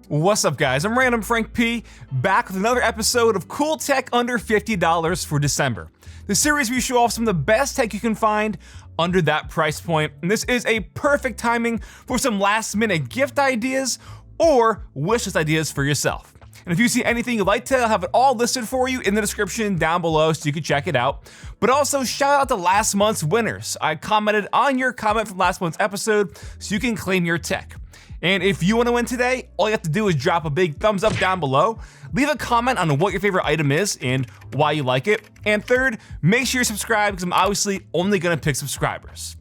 What's up guys, I'm Random Frank P, back with another episode of Cool Tech Under $50 for December. The series we show off some of the best tech you can find under that price point, and this is a perfect timing for some last minute gift ideas or wishlist ideas for yourself. And if you see anything you'd like to, I'll have it all listed for you in the description down below so you can check it out. But also shout out to last month's winners. I commented on your comment from last month's episode so you can claim your tech. And if you want to win today, all you have to do is drop a big thumbs up down below, leave a comment on what your favorite item is and why you like it, and third, make sure you're subscribed because I'm obviously only going to pick subscribers.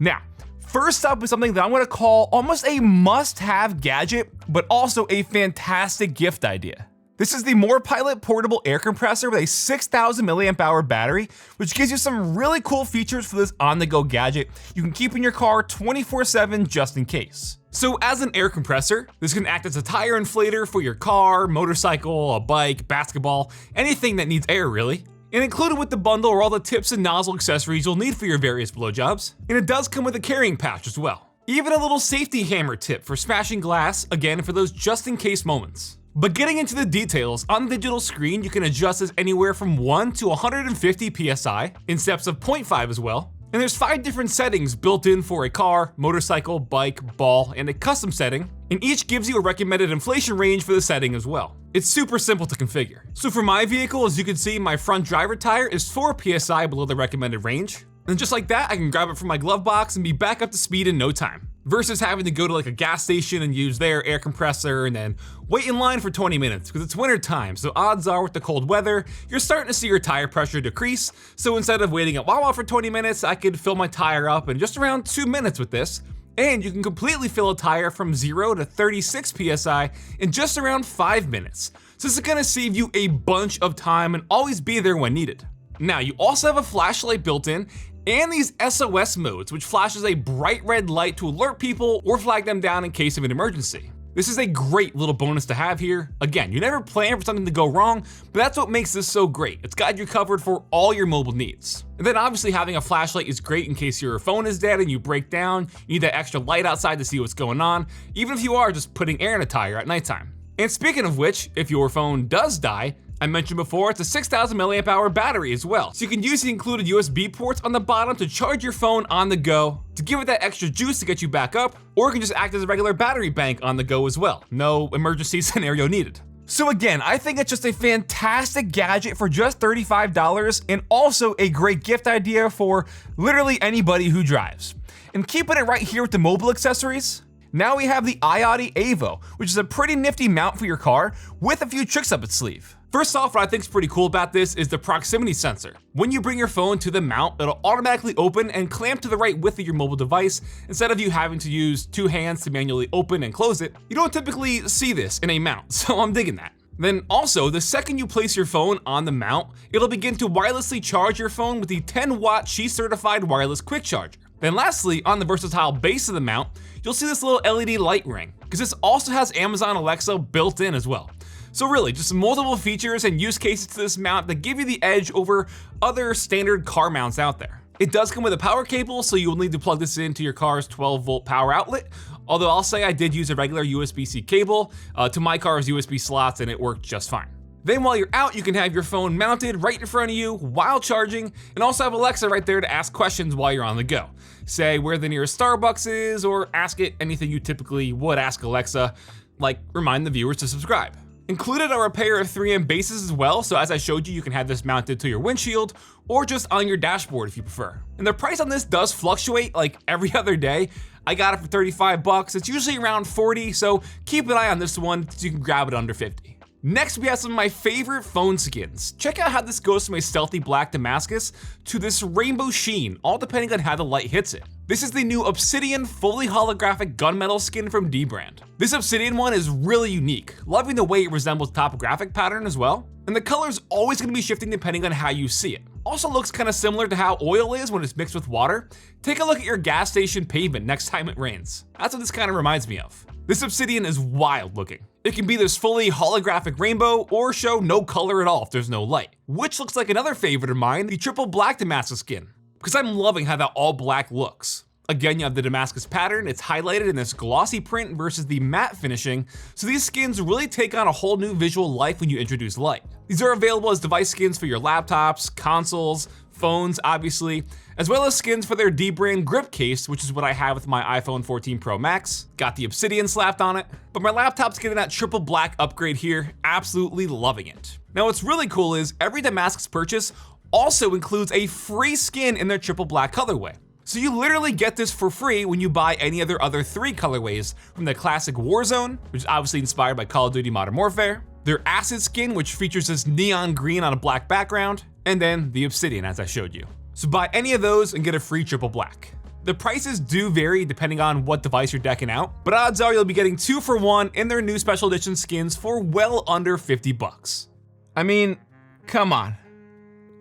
Now, first up is something that I'm going to call almost a must-have gadget, but also a fantastic gift idea. This is the Morpilot Portable Air Compressor with a 6,000 milliamp hour battery, which gives you some really cool features for this on-the-go gadget you can keep in your car 24/7 just in case. So as an air compressor, this can act as a tire inflator for your car, motorcycle, a bike, basketball, anything that needs air really. And included with the bundle are all the tips and nozzle accessories you'll need for your various blowjobs. And it does come with a carrying pouch as well. Even a little safety hammer tip for smashing glass, again for those just in case moments. But getting into the details, on the digital screen you can adjust this anywhere from 1 to 150 PSI, in steps of 0.5 as well. And there's 5 different settings built in for a car, motorcycle, bike, ball, and a custom setting, and each gives you a recommended inflation range for the setting as well. It's super simple to configure. So for my vehicle, as you can see, my front driver tire is 4 PSI below the recommended range. And just like that, I can grab it from my glove box and be back up to speed in no time. Versus having to go to like a gas station and use their air compressor and then wait in line for 20 minutes because it's winter time. So odds are with the cold weather, you're starting to see your tire pressure decrease. So instead of waiting at Wawa for 20 minutes, I could fill my tire up in just around 2 minutes with this. And you can completely fill a tire from 0 to 36 PSI in just around 5 minutes. So this is gonna save you a bunch of time and always be there when needed. Now, you also have a flashlight built in and these SOS modes, which flashes a bright red light to alert people or flag them down in case of an emergency. This is a great little bonus to have here. Again, you never plan for something to go wrong, but that's what makes this so great. It's got you covered for all your mobile needs. And then obviously having a flashlight is great in case your phone is dead and you break down, you need that extra light outside to see what's going on, even if you are just putting air in a tire at nighttime. And speaking of which, if your phone does die, I mentioned before, it's a 6,000 milliamp hour battery as well. So you can use the included USB ports on the bottom to charge your phone on the go, to give it that extra juice to get you back up, or it can just act as a regular battery bank on the go as well. No emergency scenario needed. So again, I think it's just a fantastic gadget for just $35 and also a great gift idea for literally anybody who drives. And keeping it right here with the mobile accessories, now we have the iOttie Aivo, which is a pretty nifty mount for your car with a few tricks up its sleeve. First off, what I think is pretty cool about this is the proximity sensor. When you bring your phone to the mount, it'll automatically open and clamp to the right width of your mobile device instead of you having to use 2 hands to manually open and close it. You don't typically see this in a mount, so I'm digging that. Then also, the second you place your phone on the mount, it'll begin to wirelessly charge your phone with the 10-watt Qi certified wireless quick charger. Then lastly, on the versatile base of the mount, you'll see this little LED light ring, because this also has Amazon Alexa built in as well. So really, just multiple features and use cases to this mount that give you the edge over other standard car mounts out there. It does come with a power cable, so you'll need to plug this into your car's 12-volt power outlet, although I'll say I did use a regular USB-C cable to my car's USB slots and it worked just fine. Then while you're out, you can have your phone mounted right in front of you while charging, and also have Alexa right there to ask questions while you're on the go. Say where the nearest Starbucks is, or ask it anything you typically would ask Alexa, like remind the viewers to subscribe. Included are a pair of 3M bases as well, so as I showed you, you can have this mounted to your windshield or just on your dashboard if you prefer. And the price on this does fluctuate like every other day. I got it for 35 bucks. It's usually around 40, so keep an eye on this one so you can grab it under 50. Next, we have some of my favorite phone skins. Check out how this goes from a stealthy black Damascus to this rainbow sheen, all depending on how the light hits it. This is the new Obsidian fully holographic gunmetal skin from dbrand. This Obsidian one is really unique, loving the way it resembles topographic pattern as well. And the color's always gonna be shifting depending on how you see it. Also looks kind of similar to how oil is when it's mixed with water. Take a look at your gas station pavement next time it rains. That's what this kind of reminds me of. This Obsidian is wild looking. It can be this fully holographic rainbow or show no color at all if there's no light, which looks like another favorite of mine, the triple black Damascus skin, because I'm loving how that all black looks. Again, you have the Damascus pattern. It's highlighted in this glossy print versus the matte finishing, so these skins really take on a whole new visual life when you introduce light. These are available as device skins for your laptops, consoles, phones, obviously, as well as skins for their dbrand grip case, which is what I have with my iPhone 14 Pro Max. Got the obsidian slapped on it, but my laptop's getting that triple black upgrade here, absolutely loving it. Now what's really cool is every Damascus purchase also includes a free skin in their triple black colorway. So you literally get this for free when you buy any of their other 3 colorways, from the classic Warzone, which is obviously inspired by Call of Duty Modern Warfare, their Acid skin, which features this neon green on a black background, and then the Obsidian, as I showed you. So buy any of those and get a free triple black. The prices do vary depending on what device you're decking out, but odds are you'll be getting 2 for 1 in their new special edition skins for well under 50 bucks. I mean, come on.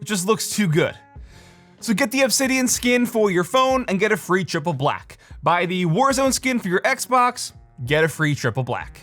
It just looks too good. So get the Obsidian skin for your phone and get a free triple black. Buy the Warzone skin for your Xbox, get a free triple black.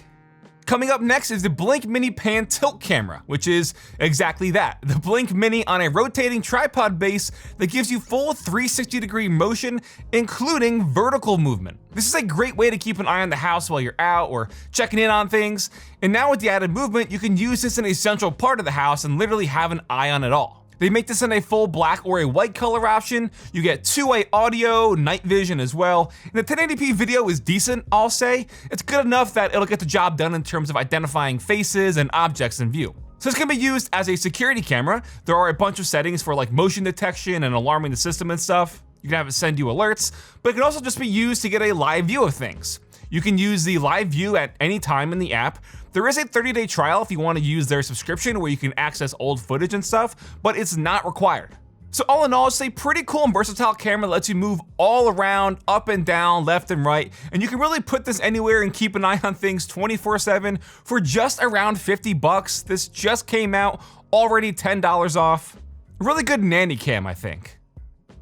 Coming up next is the Blink Mini Pan Tilt Camera, which is exactly that. The Blink Mini on a rotating tripod base that gives you full 360-degree motion, including vertical movement. This is a great way to keep an eye on the house while you're out or checking in on things. And now with the added movement, you can use this in a central part of the house and literally have an eye on it all. They make this in a full black or a white color option. You get two-way audio, night vision as well. And the 1080p video is decent, I'll say. It's good enough that it'll get the job done in terms of identifying faces and objects in view. So this can be used as a security camera. There are a bunch of settings for like motion detection and alarming the system and stuff. You can have it send you alerts, but it can also just be used to get a live view of things. You can use the live view at any time in the app. There is a 30-day trial if you want to use their subscription where you can access old footage and stuff, but it's not required. So all in all, it's a pretty cool and versatile camera that lets you move all around, up and down, left and right, and you can really put this anywhere and keep an eye on things 24/7 for just around 50 bucks. This just came out, already $10 off. A really good nanny cam, I think.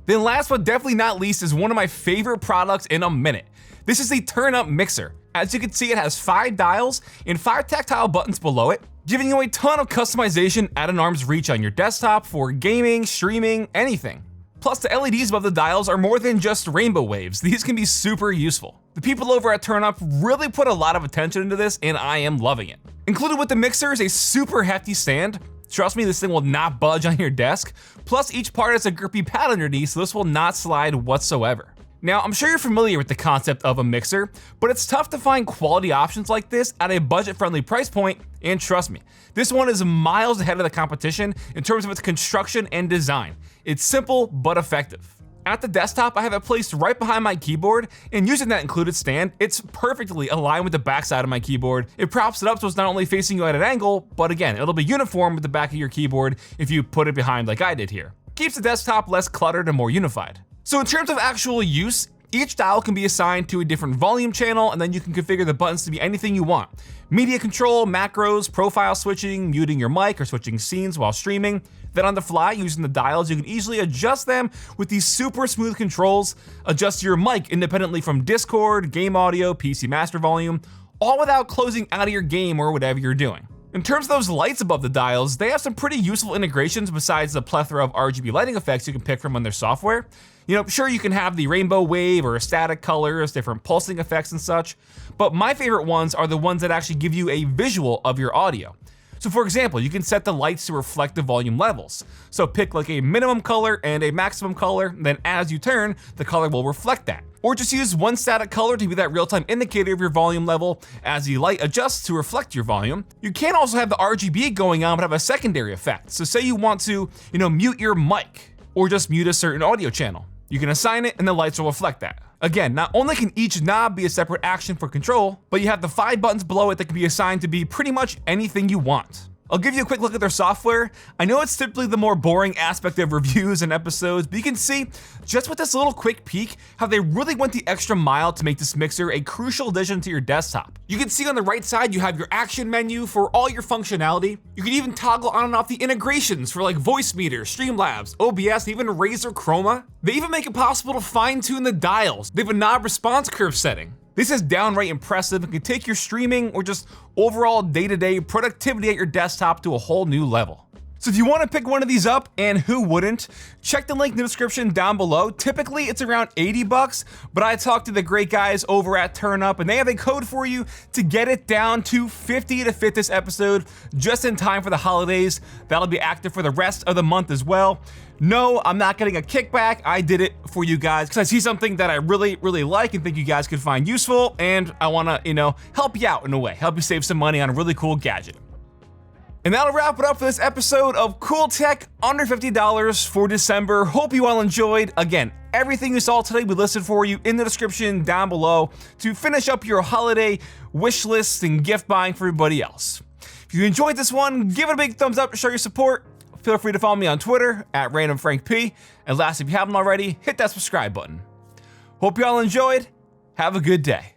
Then last but definitely not least is one of my favorite products in a minute. This is the TurnUp Mixer. As you can see, it has 5 dials and 5 tactile buttons below it, giving you a ton of customization at an arm's reach on your desktop for gaming, streaming, anything. Plus, the LEDs above the dials are more than just rainbow waves. These can be super useful. The people over at TurnUp really put a lot of attention into this, and I am loving it. Included with the Mixer is a super hefty stand. Trust me, this thing will not budge on your desk. Plus, each part has a grippy pad underneath, so this will not slide whatsoever. Now, I'm sure you're familiar with the concept of a mixer, but it's tough to find quality options like this at a budget-friendly price point, and trust me, this one is miles ahead of the competition in terms of its construction and design. It's simple but effective. At the desktop, I have it placed right behind my keyboard, and using that included stand, it's perfectly aligned with the backside of my keyboard. It props it up so it's not only facing you at an angle, but again, it'll be uniform with the back of your keyboard if you put it behind like I did here. Keeps the desktop less cluttered and more unified. So in terms of actual use, each dial can be assigned to a different volume channel, and then you can configure the buttons to be anything you want. Media control, macros, profile switching, muting your mic, or switching scenes while streaming. Then on the fly, using the dials, you can easily adjust them with these super smooth controls, adjust your mic independently from Discord, game audio, PC master volume, all without closing out of your game or whatever you're doing. In terms of those lights above the dials, they have some pretty useful integrations besides the plethora of RGB lighting effects you can pick from on their software. You know, sure, you can have the rainbow wave or static colors, different pulsing effects and such, but my favorite ones are the ones that actually give you a visual of your audio. So for example, you can set the lights to reflect the volume levels. So pick like a minimum color and a maximum color, then as you turn, the color will reflect that. Or just use one static color to be that real-time indicator of your volume level as the light adjusts to reflect your volume. You can also have the RGB going on but have a secondary effect. So say you want to, mute your mic or just mute a certain audio channel. You can assign it and the lights will reflect that. Again, not only can each knob be a separate action for control, but you have the 5 buttons below it that can be assigned to be pretty much anything you want. I'll give you a quick look at their software. I know it's typically the more boring aspect of reviews and episodes, but you can see just with this little quick peek how they really went the extra mile to make this mixer a crucial addition to your desktop. You can see on the right side you have your action menu for all your functionality. You can even toggle on and off the integrations for like Voicemeeter, Streamlabs, OBS, and even Razer Chroma. They even make it possible to fine-tune the dials. They have a knob response curve setting. This is downright impressive and can take your streaming or just overall day-to-day productivity at your desktop to a whole new level. So if you want to pick one of these up, and who wouldn't, check the link in the description down below. Typically it's around 80 bucks, but I talked to the great guys over at TurnUp and they have a code for you to get it down to 50 to fit this episode just in time for the holidays. That'll be active for the rest of the month as well. No, I'm not getting a kickback. I did it for you guys because I see something that I really, really like and think you guys could find useful, and I want to, help you out in a way, help you save some money on a really cool gadget. And that'll wrap it up for this episode of Cool Tech under $50 for December. Hope you all enjoyed. Again, everything you saw today we listed for you in the description down below to finish up your holiday wish list and gift buying for everybody else. If you enjoyed this one, give it a big thumbs up to show your support. Feel free to follow me on Twitter at randomfrankp. And last, if you haven't already, hit that subscribe button. Hope you all enjoyed. Have a good day.